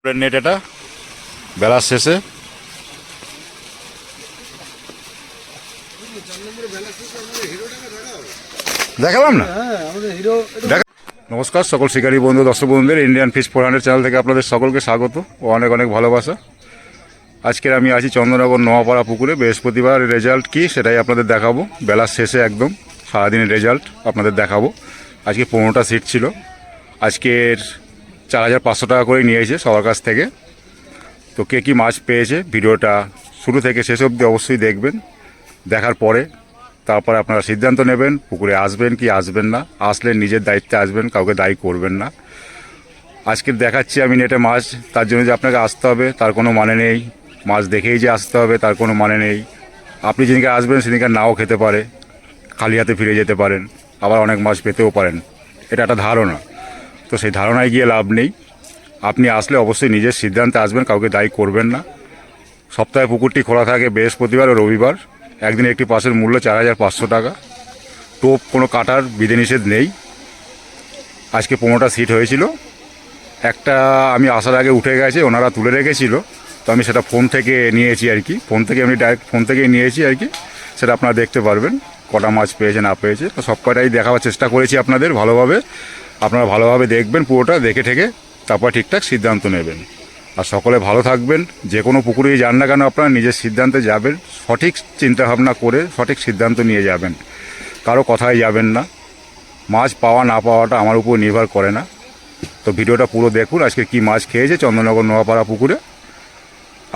Net এটা বেলার শেষে দেখালাম না। নমস্কার সকল শিকারী বন্ধু দর্শক বন্ধুদের ইন্ডিয়ান ফিশ 400 চ্যানেল থেকে আপনাদের সকলকে স্বাগত ও অনেক অনেক ভালোবাসা। আজকের আমি আছি চন্দ্রনগর নোয়াপাড়া পুকুরে। বৃহস্পতিবার রেজাল্ট কি সেটাই আপনাদের দেখাবো। বেলার শেষে একদম সারাদিনের রেজাল্ট আপনাদের দেখাবো। আজকে 15টা সিট ছিল। আজকের 4500 টাকা করে নিয়েছে সবার কাছ থেকে। তো কে কী মাছ পেয়েছে ভিডিওটা শুরু থেকে শেষ অবধি অবশ্যই দেখবেন। দেখার পরে তারপরে আপনারা সিদ্ধান্ত নেবেন পুকুরে আসবেন কি আসবেন না। আসলে নিজের দায়িত্বে আসবেন, কাউকে দায়ী করবেন না। আজকে দেখাচ্ছি আমি নেটে মাছ, তার জন্য যে আপনাকে আসতে হবে তার কোনো মানে নেই। মাছ দেখেই যে আসতে হবে তার কোনো মানে নেই। আপনি যেদিনকে আসবেন সেদিনকে নাও খেতে পারে, খালি হাতে ফিরে যেতে পারেন, আবার অনেক মাছ পেতেও পারেন। এটা একটা ধারণা। তো সেই ধারণায় গিয়ে লাভ নেই। আপনি আসলে অবশ্যই নিজের সিদ্ধান্তে আসবেন, কাউকে দায়ী করবেন না। সপ্তাহে পুকুরটি খোলা থাকে বৃহস্পতিবার ও রবিবার। একদিন একটি পাসের মূল্য 4500 টাকা। টোপ কোনো কাটার বিধিনিষেধ নেই। আজকে 15টা সিট হয়েছিল। একটা আমি আসার আগে উঠে গেছে, ওনারা তুলে রেখেছিল, তো আমি সেটা ফোন থেকে নিয়েছি আর কি। ফোন থেকে আমি ডাইরেক্ট ফোন থেকেই নিয়েছি আর কি। সেটা আপনারা দেখতে পারবেন কটা মাছ পেয়েছে না পেয়েছে। তো সব কটাই দেখাবার চেষ্টা করেছি আপনাদের ভালোভাবে। আপনারা ভালোভাবে দেখবেন, পুরোটা দেখে ঠেকে তারপর ঠিকঠাক সিদ্ধান্ত নেবেন। আর সকলে ভালো থাকবেন। যে কোনো পুকুরেই যান না কেন আপনারা নিজের সিদ্ধান্তে যাবেন, সঠিক চিন্তাভাবনা করে সঠিক সিদ্ধান্ত নিয়ে যাবেন। কারো কথায় যাবেন না। মাছ পাওয়া না পাওয়াটা আমার উপর নির্ভর করে না। তো ভিডিওটা পুরো দেখুন আজকে কি মাছ খেয়েছে চন্দ্রনগর নোয়াপাড়া পুকুরে।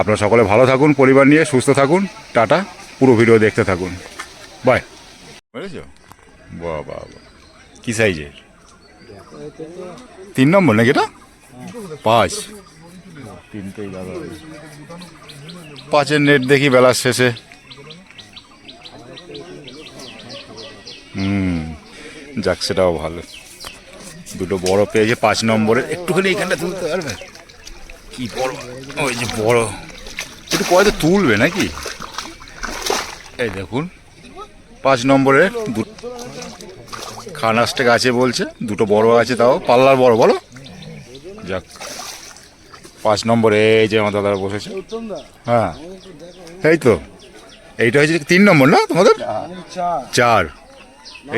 আপনারা সকলে ভালো থাকুন, পরিবার নিয়ে সুস্থ থাকুন। টাটা। পুরো ভিডিও দেখতে থাকুন। বাই। বুঝেছ? বাহ বাহ বাহ, কী সাইজের? 3 নম্বর নাকি এটা? 5। তিনটেই দাদা। 5-এর নেট দেখি বেলার শেষে। যাক, সেটাও ভালো। দুটো বড় পেয়েছে 5 নম্বরের। একটুখানি এখানটা তুলতে পারবে? কি বড়, ওই যে বড়। একটু পয়সা তুলবে নাকি? এই দেখুন 5 নম্বরের খানাসটেক আছে বলছে, দুটো বড় আছে, তাও পাল্লার বড়। বলো যাক, 5 নম্বরে এই যে আমার দাদারা বসেছে। হ্যাঁ এই তো, এইটা হয়েছে 3 নম্বর না তোমাদের? 4।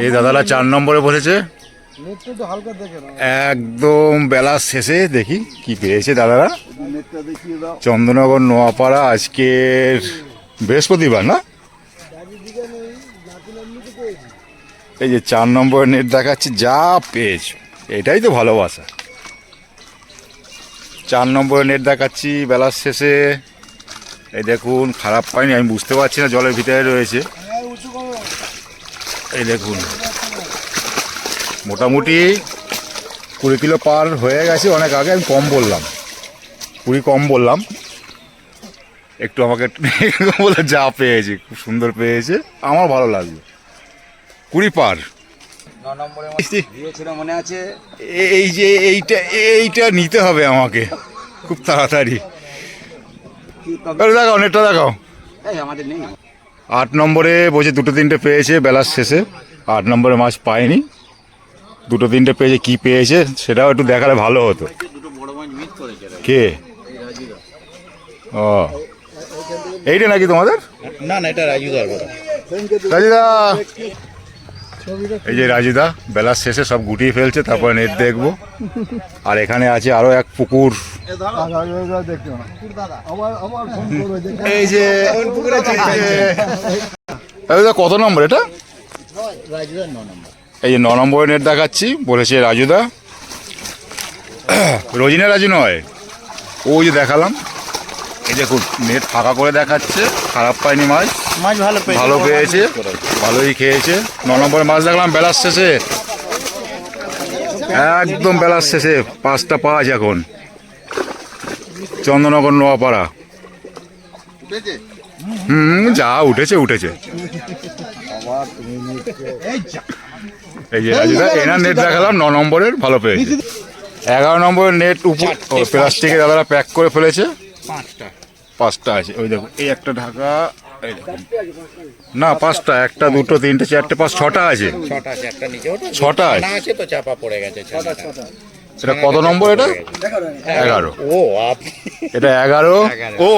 এই দাদারা 4 নম্বরে বসেছে। একদম বেলার শেষে দেখি কি পেয়েছে দাদারা। চন্দ্রনগর নোয়াপাড়া আজকের বৃহস্পতিবার না? এই যে 4 নম্বরের নেট দেখাচ্ছি, যা পেয়েছে এটাই তো ভালোবাসা। 4 নম্বরের নেট দেখাচ্ছি বেলার শেষে। এই দেখুন, খারাপ পাইনি, আমি বুঝতে পারছি না জলের ভিতরে রয়েছে। এই দেখুন মোটামুটি 20 কিলো পার হয়ে গেছে অনেক আগে। আমি কম বললাম, 20 কম বললাম। একটু আমাকে বলে যা পেয়েছে খুব সুন্দর পেয়েছে, আমার ভালো লাগলো। 20 পার। মনে আছে এই যে এইটা নিতে হবে আমাকে খুব তাড়াতাড়ি। দেখাও নেটটা দেখাও। 8 নম্বরে বসে 2-3টে পেয়েছে বেলার শেষে। 8 নম্বরে মাছ পায়নি, 2-3টে পেয়েছে। কি পেয়েছে সেটাও একটু দেখালে ভালো হতো। কে? ও এইটা নাকি তোমাদের? না না, এটা রাজুদার। রাজুদা, এই যে রাজুদা বেলার শেষে সব গুটিয়ে ফেলছে, তারপরে নেট দেখবো। আর এখানে আছে আরো এক পুকুর। এই যে রাজুদা কত নম্বর এটা? এই যে 9 নম্বরের নেট দেখাচ্ছি বলেছে রাজুদা। রোজিনা রাজু নয়, ওই যে দেখালাম। এই দেখুন নেট ফাঁকা করে দেখাচ্ছে, খারাপ পায়নি মাছ। ভালো পেয়েছে, ভালোই খেয়েছে। 9 নম্বরের মাছ দেখলাম বেলার শেষে, একদম বেলার শেষে 5টা 5 এখন চন্দ্রনগর নোয়াপাড়া। যা উঠেছে। এই যে রাজুদা এনার নেট দেখালাম 9 নম্বরের, ভালো পেয়েছে। 11 নম্বরের নেট উপর প্লাস্টিকে দাদারা প্যাক করে ফেলেছে। 5টা আছে, ওই দেখুন এই একটা ঢাকা। এই দেখুন না 5টা, 1, 2, 3, 4, 5, 6টা আছে। 6টা আছে, একটা নিচে 6টা আছে তো চাপা পড়ে গেছে। এটা কত নম্বর? এটা 11। এটা 11। ও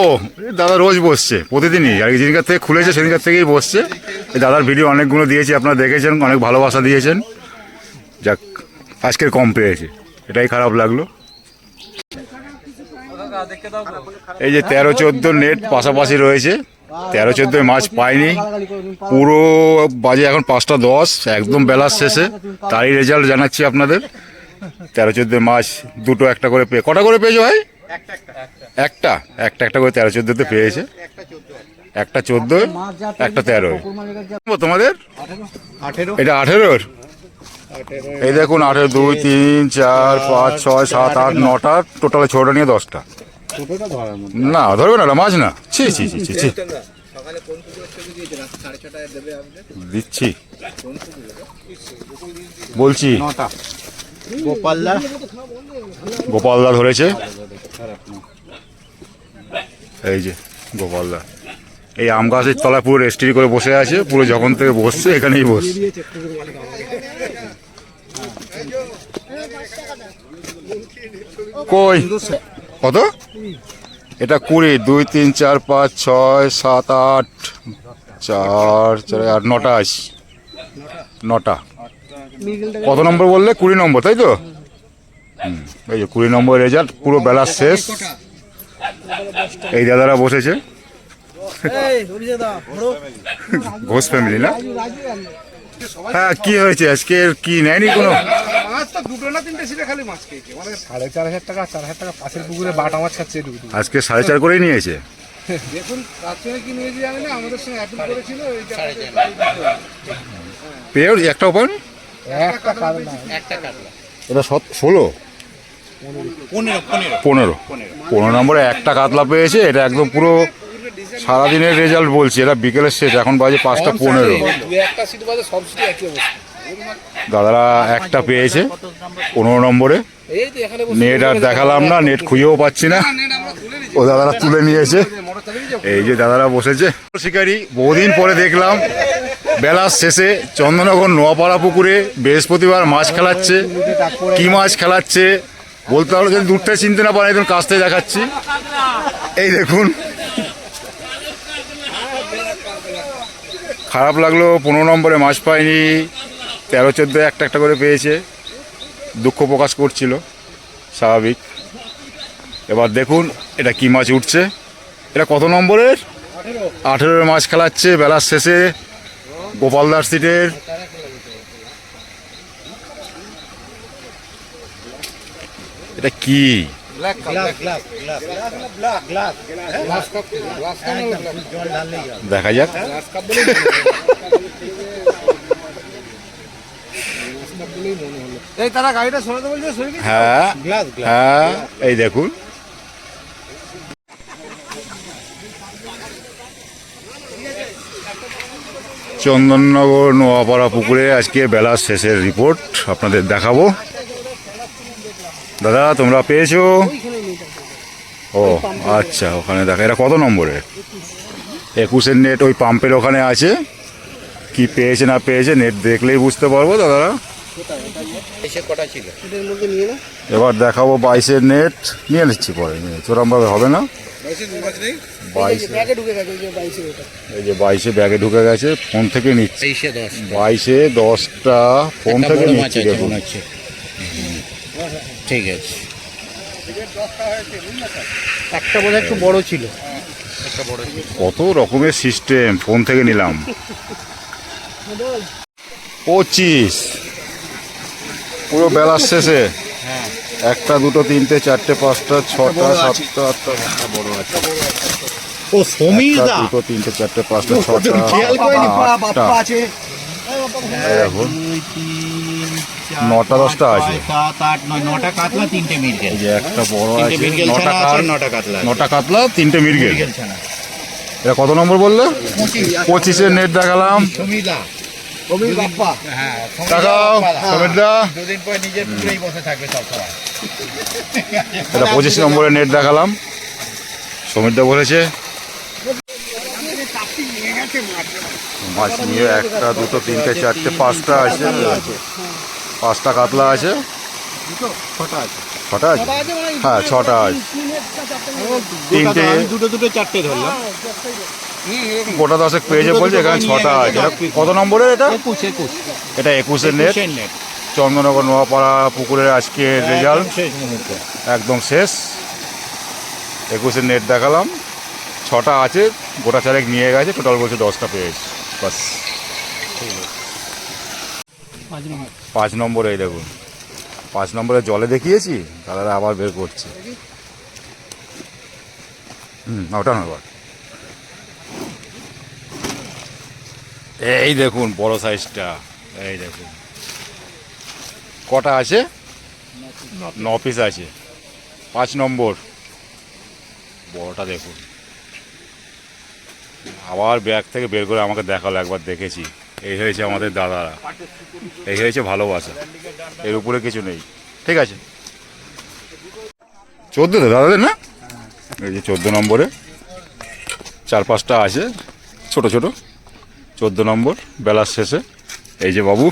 দাদা রোজ বসছে প্রতিদিনই, আর যেদিনকার থেকে খুলেছে সেদিনকার থেকেই বসছে। এই দাদার ভিডিও অনেকগুলো দিয়েছি, আপনারা দেখেছেন, অনেক ভালোবাসা দিয়েছেন। যাক, আজকের কম পেয়েছে, এটাই খারাপ লাগলো। এই যে 13-14 নেট পাশাপাশি রয়েছে, 13-14 মাছ পাইনি। পুরো বাজে এখন 5টা 10, একদম বেলার শেষে, তারই রেজাল্ট জানাচ্ছি আপনাদের। 13-14 মাছ দুটো একটা করে পেয়ে, কটা করে পেয়েছে ভাই? একটা করে 13-14তে পেয়েছে। একটা 14, একটা 13। তোমাদের এটা 18। এই দেখুন 18, 2, 3, 4, 5, 6, 7, 8, 9টা, টোটাল 6টা নিয়ে 10টা। না ধরবে না, মাছ না। ছি ছি ছি ছি ছি, দিচ্ছি বলছি। গোপালদা ধরেছে, এই যে গোপালদা এই আম গাছের তলায় পুরো রেস্ট্রি করে বসে আছে, পুরো যখন থেকে বসছে এখানেই বসছে। কই কত? এটা 20, 2, 3, 4, 5, 6, 7, 8, 4, 8, 9টা আছে। 9টা। কত নম্বর বললে? 20 নম্বর, তাই তো? এই যে 20 নম্বর রেজাল্ট, পুরো বেলা শেষ। এই দাদারা বসেছে, ঘোষ ফ্যামিলি না? হ্যাঁ, কি হয়েছে আজকে? কি নেয়নি কোনো? আজকে 4.5 করেই নিয়েছে। পেয়েও একটাও পায়নি। এটা 16, 15 নম্বরে একটা কাতলা পেয়েছে। এটা একদম পুরো সারাদিনের রেজাল্ট বলছি, এটা বিকেলের শেষ, এখন বাজে 5টা 15। দাদারা একটা পেয়েছে 15 নম্বরে। নেট আর দেখালাম না, নেট খুঁজেও পাচ্ছি না, ও দাদারা তুলে নিয়েছে। এই যে দাদারা বসেছে শিকারি, বহুদিন পরে দেখলাম বেলার শেষে চন্দননগর নোয়াপাড়া পুকুরে বৃহস্পতিবার মাছ খেলাচ্ছে। কি মাছ খেলাচ্ছে বলতে পারলো, যদি দূর থেকে চিনতে না পারেন একদম কাছ থেকে দেখাচ্ছি। এই দেখুন, খারাপ লাগলো 15 নম্বরে মাছ পাইনি। 13-14 একটা করে পেয়েছে, দুঃখ প্রকাশ করছিল, স্বাভাবিক। এবার দেখুন এটা কি মাছ উঠছে। এটা কত নম্বরের? 18 মাছ খেলাচ্ছে বেলার শেষে গোপালদার সিটের। এটা কি? দেখা যাক। হ্যাঁ হ্যাঁ, এই দেখুন চন্দননগর নোয়াপাড়া পুকুরে আজকে বেলার শেষের রিপোর্ট আপনাদের দেখাবো। দাদা তোমরা পেয়েছো? ও আচ্ছা, ওখানে দেখা। এটা কত নম্বরে? 21 নেট ওই পাম্পের ওখানে আছে। কি পেয়েছে না পেয়েছে নেট দেখলেই বুঝতে পারবো দাদারা। এবার দেখাবো 22 নেট, নিয়ে নিচ্ছি পরে, চোরামভাবে হবে না। 22 এই যে 22 ব্যাগে ঢুকে গেছে, ফোন থেকে নিচ্ছি। 22 10টা ফোন থেকে নিচ্ছি। দেখুন ঠিক আছে, একটা বোধহয় একটু বড় ছিল। কত রকমের সিস্টেম, ফোন থেকে নিলাম। 25 পুরো বেলার শেষে। একটা, দুটো, তিনটে, চারটে, 5টা, 6টা, 7টা, 8টা বড় আছে। ও সমীরদা, 2, 3, 4, 5, 6টা, 8টা, দেখুন 9টা 10টা আছে। 7 8 9 9টা কাতলা, 3টে মিরগেল। এই যে একটা বড় আছে, 9টা কাতলা, 9টা কাতলা, 3টে মিরগেল। এটা কত নম্বর বললে? 25 নেট দেখালাম। সমীরদা, হ্যাঁ দেখাও সমীরদা। দুদিন পর নিজের পুকুরেই বসে থাকবে সব সময়। এটা 25 নম্বরের নেট দেখালাম, সমীরদা বলেছে। মাছ নিয়ে 1টা 2টো 3টে 4টে 5টা আছে, 5টা কাতলা আছে। ছটা আছে ছটা আছে হ্যাঁ ছটা আছে তিনটে দুটো দুটো চারটে ধরলাম গোটা দশেক পেয়েছে বলছে এখানে ছটা আছে এটা কত নম্বরের এটা 21 এটা 21-এর নেট নেট চন্দননগর নোয়াপাড়া পুকুরের আজকে রেজাল্ট শেষ মুহূর্তে একদম শেষ 21-এর নেট দেখালাম ছটা আছে গোটা চারেক নিয়ে গেছে টোটাল বলছে 10টা পেয়েছে বাস 5 নম্বরে এই দেখুন 5 নম্বরে জলে দেখিয়েছি দাদারা আবার বের করছে ওটা না এই দেখুন বড় সাইজটা এই দেখুন কটা আছে 9 পিস আছে 5 নম্বর বড়টা দেখুন আবার ব্যাগ থেকে বের করে আমাকে দেখালো একবার দেখেছি এই হয়েছে আমাদের দাদারা এই হয়েছে ভালোবাসা এর উপরে কিছু নেই ঠিক আছে 14 দাদাদের না এই যে 14 নম্বরে 4-5টা আছে ছোট ছোট 14 নম্বর বেলার শেষে এই যে বাবু